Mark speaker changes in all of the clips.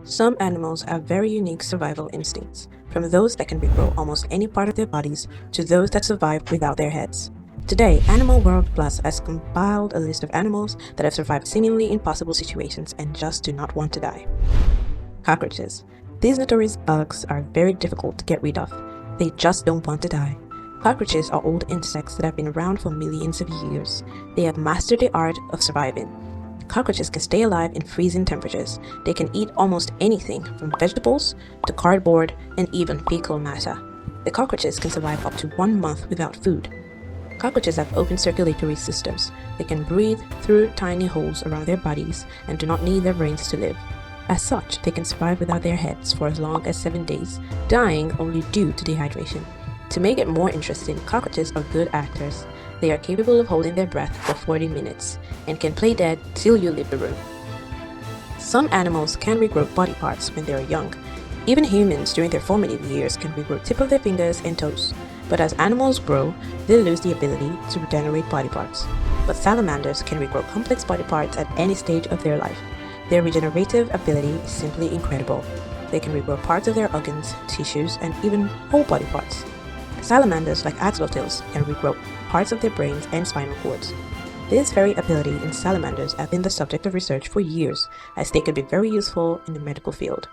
Speaker 1: Some animals have very unique survival instincts, from those that can regrow almost any part of their bodies to those that survive without their heads. Today, Animal WorldPlus has compiled a list of animals that have survived seemingly impossible situations and just do not want to die. Cockroaches. These notorious bugs are very difficult to get rid of. They just don't want to die. Cockroaches are old insects that have been around for millions of years. They have mastered the art of surviving. Cockroaches can stay alive in freezing temperatures. They can eat almost anything, from vegetables to cardboard and even fecal matter. The cockroaches can survive up to 1 month without food. Cockroaches have open circulatory systems. They can breathe through tiny holes around their bodies and do not need their brains to live. As such, they can survive without their heads for as long as 7 days, dying only due to dehydration. To make it more interesting, cockroaches are good actors. They are capable of holding their breath for 40 minutes and can play dead till you leave the room. Some animals can regrow body parts when they are young. Even humans during their formative years can regrow tip of their fingers and toes. But as animals grow, they lose the ability to regenerate body parts. But salamanders can regrow complex body parts at any stage of their life. Their regenerative ability is simply incredible. They can regrow parts of their organs, tissues, and even whole body parts. Salamanders, like axolotls, can regrow parts of their brains and spinal cords. This very ability in salamanders has been the subject of research for years, as they could be very useful in the medical field.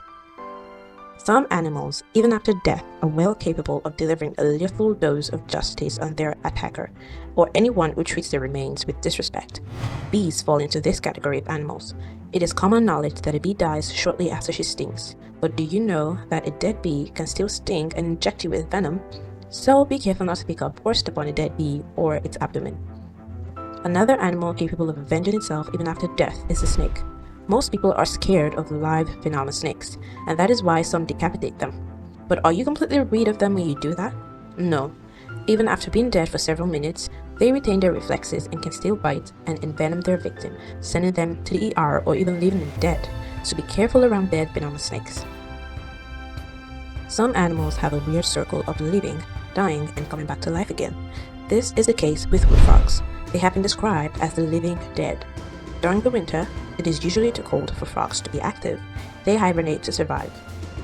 Speaker 1: Some animals, even after death, are well capable of delivering a lethal dose of justice on their attacker, or anyone who treats their remains with disrespect. Bees fall into this category of animals. It is common knowledge that a bee dies shortly after she stings, but do you know that a dead bee can still sting and inject you with venom? So be careful not to pick up or step on a dead bee or its abdomen. Another animal capable of avenging itself even after death is the snake. Most people are scared of live venomous snakes, and that is why some decapitate them. But are you completely rid of them when you do that? No. Even after being dead for several minutes, they retain their reflexes and can still bite and envenom their victim, sending them to the ER or even leaving them dead. So be careful around dead venomous snakes. Some animals have a weird circle of living, dying, and coming back to life again. This is the case with wood frogs. They have been described as the living dead. During the winter, it is usually too cold for frogs to be active. They hibernate to survive.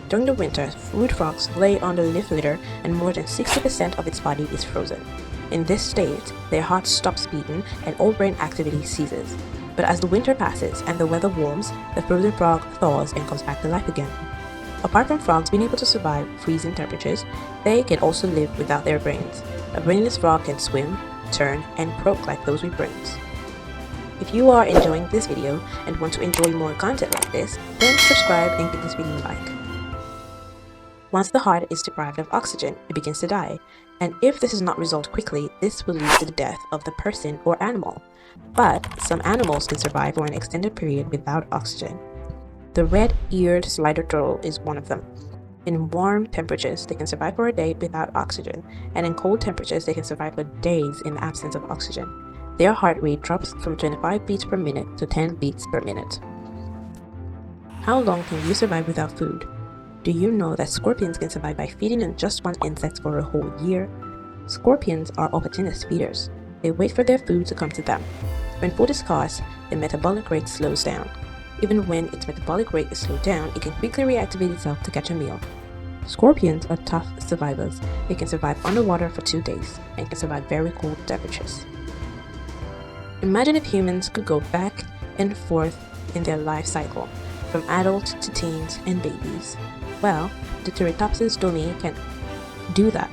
Speaker 1: During the winter, wood frogs lay on the leaf litter and more than 60% of its body is frozen. In this state, their heart stops beating and all brain activity ceases. But as the winter passes and the weather warms, the frozen frog thaws and comes back to life again. Apart from frogs being able to survive freezing temperatures, they can also live without their brains. A brainless frog can swim, turn, and croak like those with brains. If you are enjoying this video and want to enjoy more content like this, then subscribe and give this video a like. Once the heart is deprived of oxygen, it begins to die, and if this is not resolved quickly, this will lead to the death of the person or animal. But some animals can survive for an extended period without oxygen. The red-eared slider turtle is one of them. In warm temperatures, they can survive for a day without oxygen, and in cold temperatures, they can survive for days in the absence of oxygen. Their heart rate drops from 25 beats per minute to 10 beats per minute. How long can you survive without food? Do you know that scorpions can survive by feeding on just one insect for a whole year? Scorpions are opportunist feeders. They wait for their food to come to them. When food is scarce, the metabolic rate slows down. Even when its metabolic rate is slowed down, it can quickly reactivate itself to catch a meal. Scorpions are tough survivors. They can survive underwater for 2 days and can survive very cold temperatures. Imagine if humans could go back and forth in their life cycle, from adult to teens and babies. Well, the Turritopsis domi can do that.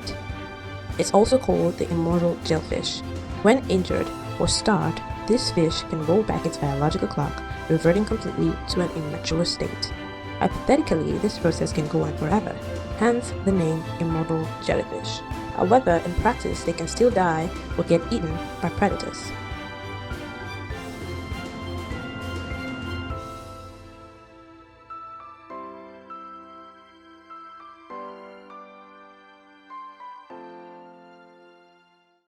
Speaker 1: It's also called the Immortal jellyfish. When injured or starved, this fish can roll back its biological clock, reverting completely to an immature state. Hypothetically, this process can go on forever, hence the name Immortal jellyfish. However, in practice, they can still die or get eaten by predators.